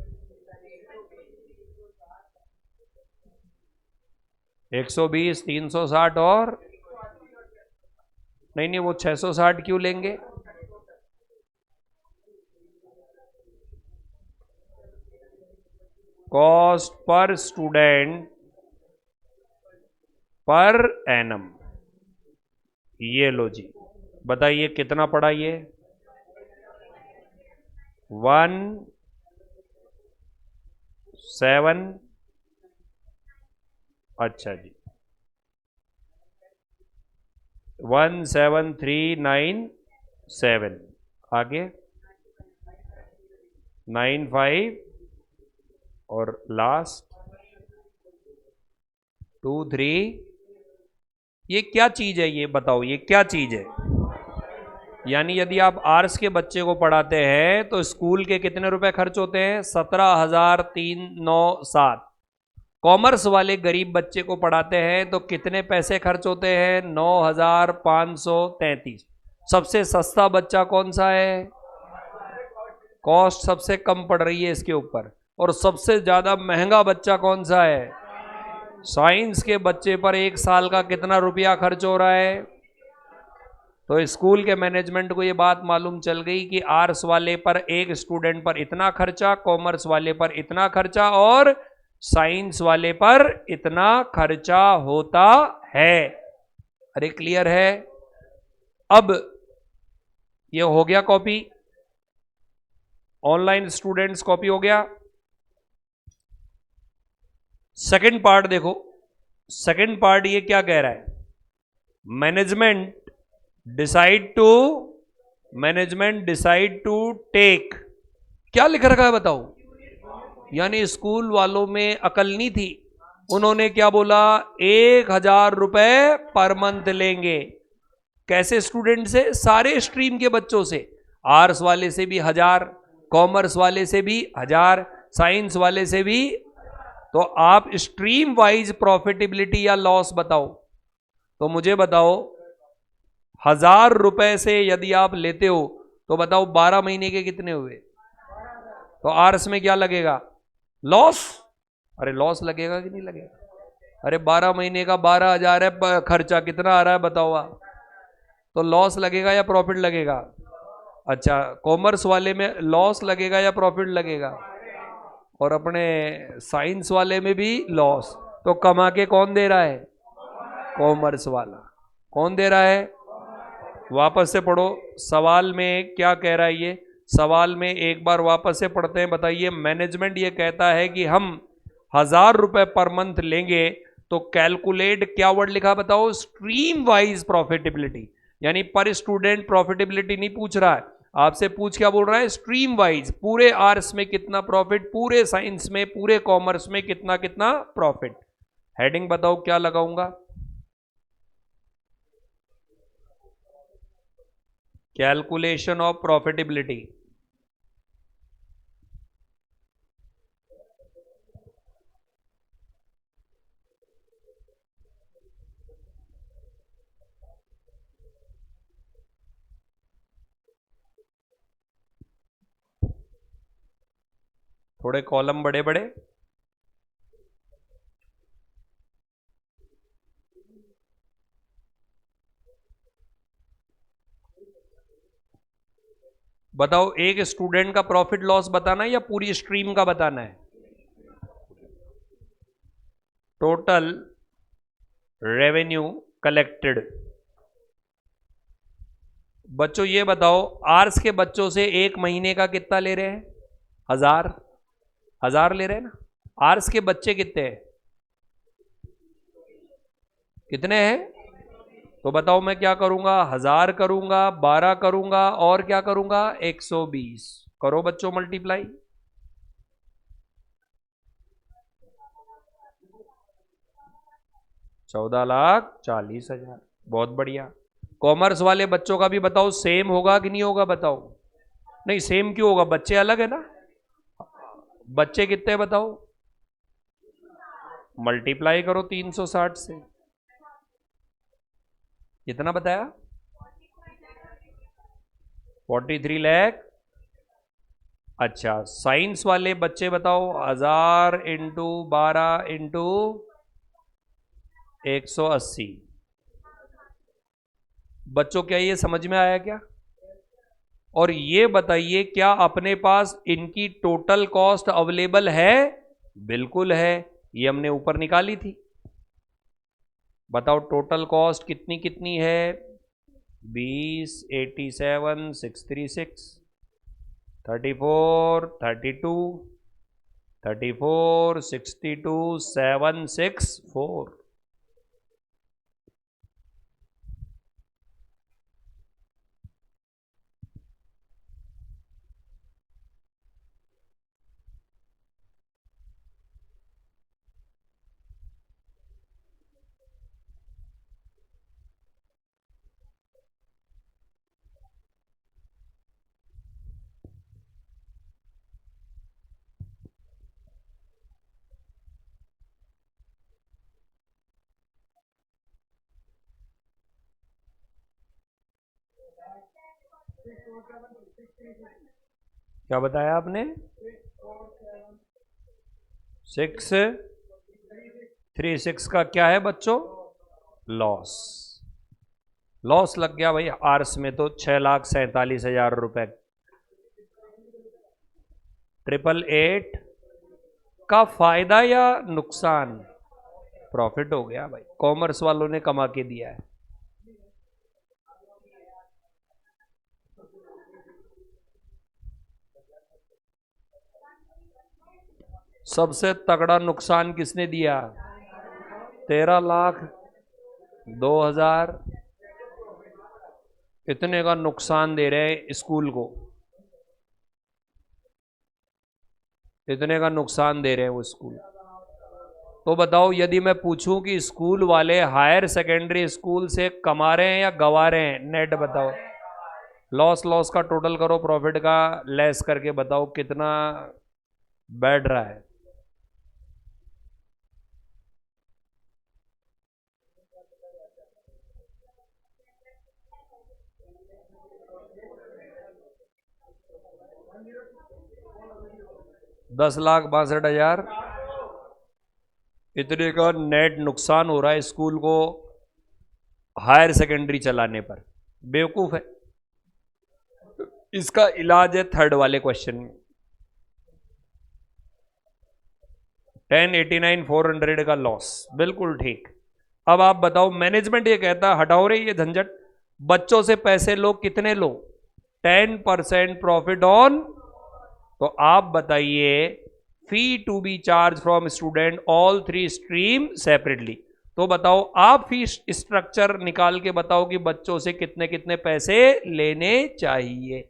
[SPEAKER 1] 120, 360 और नहीं नहीं, वो 660 क्यों लेंगे? Cost per student per annum. ये लो जी, बताइए कितना पड़ा ये? 1,7। अच्छा जी, 1,7,397। आगे 95 और लास्ट 2,3 ये क्या चीज है, ये बताओ ये क्या चीज है। यानी यदि आप आर्ट्स के बच्चे को पढ़ाते हैं तो स्कूल के कितने रुपए खर्च होते हैं, 17,397। कॉमर्स वाले गरीब बच्चे को पढ़ाते हैं तो कितने पैसे खर्च होते हैं, 9,533। सबसे सस्ता बच्चा कौन सा है, कॉस्ट सबसे कम पड़ रही है इसके ऊपर। और सबसे ज्यादा महंगा बच्चा कौन सा है, साइंस के बच्चे पर एक साल का कितना रुपया खर्च हो रहा है। तो स्कूल के मैनेजमेंट को ये बात मालूम चल गई कि आर्ट्स वाले पर एक स्टूडेंट पर इतना खर्चा, कॉमर्स वाले पर इतना खर्चा और साइंस वाले पर इतना खर्चा होता है। अरे क्लियर है। अब ये हो गया कॉपी, ऑनलाइन स्टूडेंट्स कॉपी हो गया। सेकंड पार्ट देखो, सेकंड पार्ट ये क्या कह रहा है, मैनेजमेंट डिसाइड टू टेक। क्या लिख रखा है बताओ, यानी स्कूल वालों में अकल नहीं थी, उन्होंने क्या बोला, 1,000 रुपए पर मंथ लेंगे। कैसे स्टूडेंट से, सारे स्ट्रीम के बच्चों से, आर्ट्स वाले से भी 1,000, कॉमर्स वाले से भी 1,000, साइंस वाले से भी। तो आप स्ट्रीम वाइज प्रॉफिटेबिलिटी या लॉस बताओ। तो मुझे बताओ 1,000 रुपए से यदि आप लेते हो तो बताओ 12 महीने के कितने हुए। तो आर्ट्स में क्या लगेगा, लॉस। अरे लॉस लगेगा कि नहीं लगेगा। अरे 12 महीने का 12,000 है खर्चा, कितना आ रहा है बताओ आप। तो लॉस लगेगा या प्रॉफिट लगेगा। अच्छा, कॉमर्स वाले में लॉस लगेगा या प्रॉफिट लगेगा, और अपने साइंस वाले में भी लॉस। तो कमा के कौन दे रहा है, कॉमर्स वाला। कौन दे रहा है, वापस से पढ़ो सवाल में क्या कह रहा है ये। सवाल में एक बार वापस से पढ़ते हैं, बताइए। मैनेजमेंट ये कहता है कि हम 1,000 रुपए पर मंथ लेंगे, तो कैलकुलेट, क्या वर्ड लिखा बताओ, स्ट्रीम वाइज प्रॉफिटेबिलिटी। यानी पर स्टूडेंट प्रॉफिटेबिलिटी नहीं पूछ रहा है आपसे, पूछ क्या बोल रहा है, स्ट्रीम वाइज, पूरे आर्ट्स में कितना प्रॉफिट, पूरे साइंस में, पूरे कॉमर्स में कितना कितना प्रॉफिट। हेडिंग बताओ क्या लगाऊंगा, कैलकुलेशन ऑफ प्रॉफिटेबिलिटी। थोड़े कॉलम बड़े बड़े। बताओ एक स्टूडेंट का प्रॉफिट लॉस बताना है या पूरी स्ट्रीम का बताना है, टोटल रेवेन्यू कलेक्टेड। बच्चों ये बताओ, आर्ट्स के बच्चों से एक महीने का कितना ले रहे हैं, 1,000, 1,000 ले रहे हैं ना। आर्ट्स के बच्चे कितने हैं, कितने हैं। तो बताओ मैं क्या करूंगा, 1,000 करूंगा, 12 करूंगा और क्या करूंगा, 120। करो बच्चों मल्टीप्लाई। 14,40,000। बहुत बढ़िया। कॉमर्स वाले बच्चों का भी बताओ, सेम होगा कि नहीं होगा बताओ। नहीं सेम क्यों होगा, बच्चे अलग है ना। बच्चे कितने बताओ, मल्टीप्लाई करो 360 से। कितना बताया, 43 लाख। अच्छा, साइंस वाले बच्चे बताओ, 1,000 इंटू 12 इंटू 180। बच्चों क्या ये समझ में आया क्या। और ये बताइए क्या अपने पास इनकी टोटल कॉस्ट अवेलेबल है, बिल्कुल है, ये हमने ऊपर निकाली थी। बताओ टोटल कॉस्ट कितनी कितनी है, 20, 87, 636, 34, 32, 34, 62, 764। क्या बताया आपने? 636 का क्या है बच्चों? लॉस। लॉस लग गया भाई आर्स में तो 6,47,000 रुपए। 888 का फायदा या नुकसान? प्रॉफिट हो गया भाई, कॉमर्स वालों ने कमा के दिया है। सबसे तगड़ा नुकसान किसने दिया? 13,02,000 इतने का नुकसान दे रहे हैं स्कूल को, इतने का नुकसान दे रहे हैं वो स्कूल। तो बताओ, यदि मैं पूछूं कि स्कूल वाले हायर सेकेंडरी स्कूल से कमा रहे हैं या गवा रहे हैं, नेट बताओ। लॉस लॉस का टोटल करो, प्रॉफिट का लेस करके बताओ कितना बैठ रहा है। $10,62,000 इतने का नेट नुकसान हो रहा है स्कूल को हायर सेकेंडरी चलाने पर। बेवकूफ है। इसका इलाज है थर्ड वाले क्वेश्चन में। 10,89,400 का लॉस, बिल्कुल ठीक। अब आप बताओ, मैनेजमेंट ये कहता है हटाओ रे ये झंझट, बच्चों से पैसे लो, कितने लो? 10% प्रॉफिट ऑन। तो आप बताइए, fee to be charge from student all 3 stream separately. तो बताओ, आप फी स्ट्रक्चर निकाल के बताओ कि बच्चों से कितने कितने पैसे लेने चाहिए।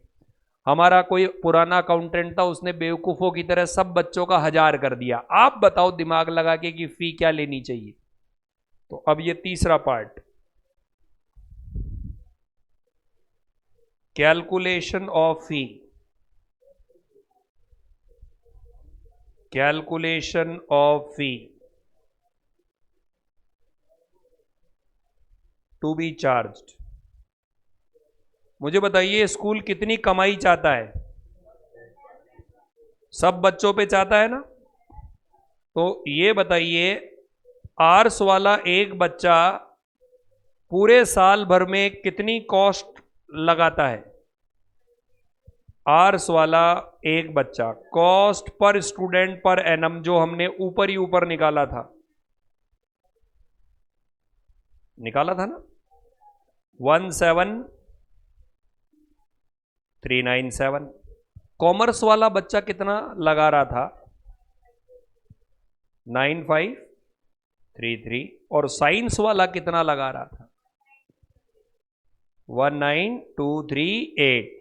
[SPEAKER 1] हमारा कोई पुराना अकाउंटेंट था, उसने बेवकूफों की तरह सब बच्चों का 1,000 कर दिया। आप बताओ दिमाग लगा के कि फी क्या लेनी चाहिए। तो अब ये तीसरा part, calculation of fee. Calculation of fee to be charged. मुझे बताइए, स्कूल कितनी कमाई चाहता है? सब बच्चों पे चाहता है ना? तो ये बताइए, आर्ट्स वाला एक बच्चा पूरे साल भर में कितनी कॉस्ट लगाता है? आर्ट्स वाला एक बच्चा, cost per student per annum, जो हमने ऊपर ही ऊपर निकाला था ना, 17,397। कॉमर्स वाला बच्चा कितना लगा रहा था? 9,533। और साइंस वाला कितना लगा रहा था? 19,238।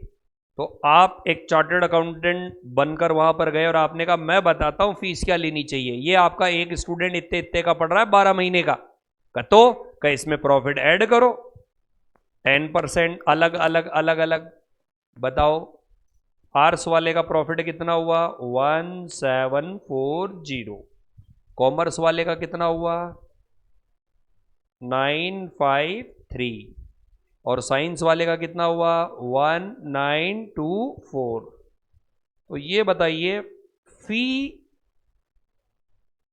[SPEAKER 1] तो आप एक चार्टर्ड अकाउंटेंट बनकर वहां पर गए और आपने कहा मैं बताता हूं फीस क्या लेनी चाहिए, ये आपका एक स्टूडेंट इतने इतने का पढ़ रहा है 12 महीने का, तो इसमें प्रॉफिट ऐड करो 10% अलग अलग अलग अलग। बताओ, आर्ट्स वाले का प्रॉफिट कितना हुआ? 1740। कॉमर्स वाले का कितना हुआ? 953। और साइंस वाले का कितना हुआ? 1924। तो ये बताइए, फी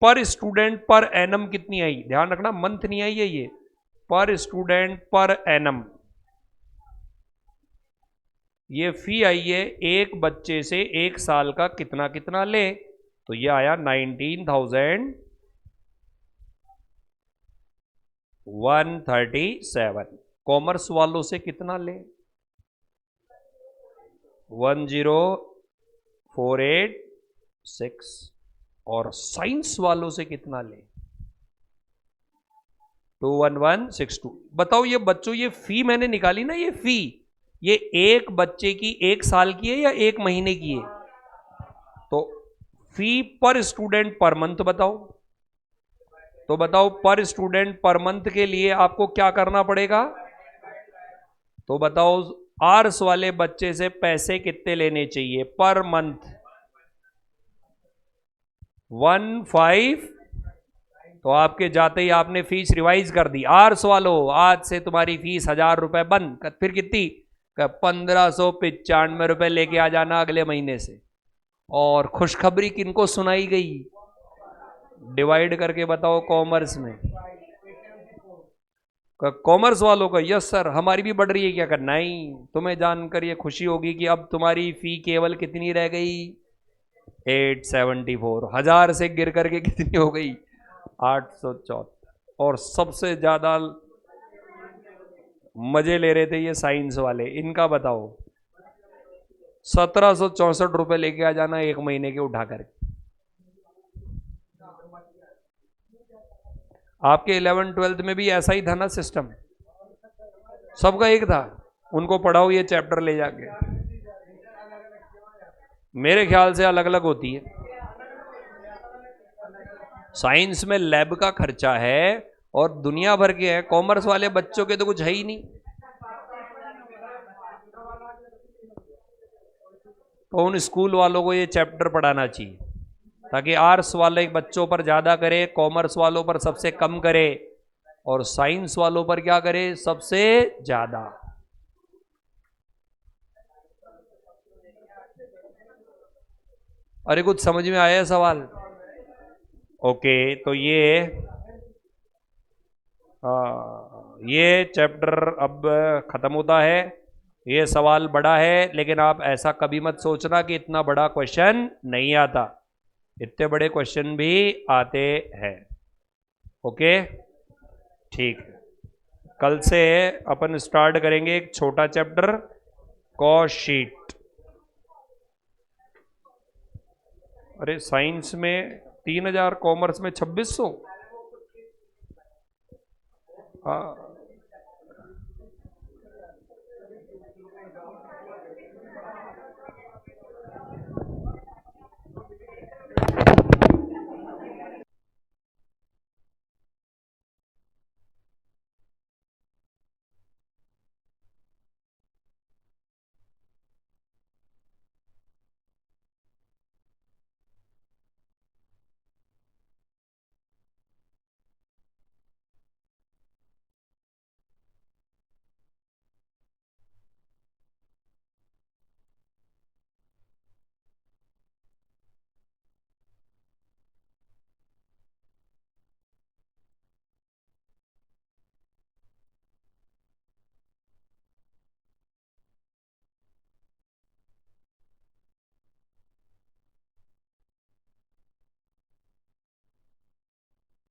[SPEAKER 1] पर स्टूडेंट पर एनम कितनी आई? ध्यान रखना, मंथ नहीं आई है ये, पर स्टूडेंट पर एनम। ये फी आई है एक बच्चे से एक साल का कितना कितना ले, तो ये आया 19,137। कॉमर्स वालों से कितना ले? 10,486। और साइंस वालों से कितना ले? 2,1,162। बताओ ये बच्चों, ये फी मैंने निकाली ना, ये फी, ये एक बच्चे की एक साल की है या एक महीने की है? तो फी पर स्टूडेंट पर मंथ बताओ। तो बताओ, पर स्टूडेंट पर मंथ के लिए आपको क्या करना पड़ेगा? तो बताओ, आर्ट्स वाले बच्चे से पैसे कितने लेने चाहिए पर मंथ? 15। तो आपके जाते ही आपने फीस रिवाइज कर दी। आर्ट्स वालों, आज से तुम्हारी फीस 1,000 रुपए बंद। फिर कितनी? 1595 लेके आ जाना अगले महीने से। और खुशखबरी किनको सुनाई गई? डिवाइड करके बताओ कॉमर्स में। कॉमर्स वालों का यस सर हमारी भी बढ़ रही है क्या करना। नहीं, तुम्हें जानकर ये खुशी होगी कि अब तुम्हारी फी केवल कितनी रह गई? 874। 1000 से गिर करके कितनी हो गई? 874। और सबसे ज्यादा मजे ले रहे थे ये साइंस वाले, इनका बताओ। 1764 लेके आ जाना एक महीने के उठा करके। आपके 11th-12th में भी ऐसा ही था ना सिस्टम? सबका एक था। उनको पढ़ाओ ये चैप्टर ले जाके। मेरे ख्याल से अलग अलग होती है। साइंस में लैब का खर्चा है और दुनिया भर के है, कॉमर्स वाले बच्चों के तो कुछ है ही नहीं। तो उन स्कूल वालों को ये चैप्टर पढ़ाना चाहिए ताकि आर्ट्स वाले बच्चों पर ज्यादा करे, कॉमर्स वालों पर सबसे कम करे, और साइंस वालों पर क्या करे? सबसे ज्यादा। अरे कुछ समझ में आया सवाल? ओके, तो ये चैप्टर अब खत्म होता है। ये सवाल बड़ा है, लेकिन आप ऐसा कभी मत सोचना कि इतना बड़ा क्वेश्चन नहीं आता। इतने बड़े क्वेश्चन भी आते हैं। ओके, ठीक है। कल से अपन स्टार्ट करेंगे एक छोटा चैप्टर, कॉस्ट शीट। अरे साइंस में 3000, कॉमर्स में 2600।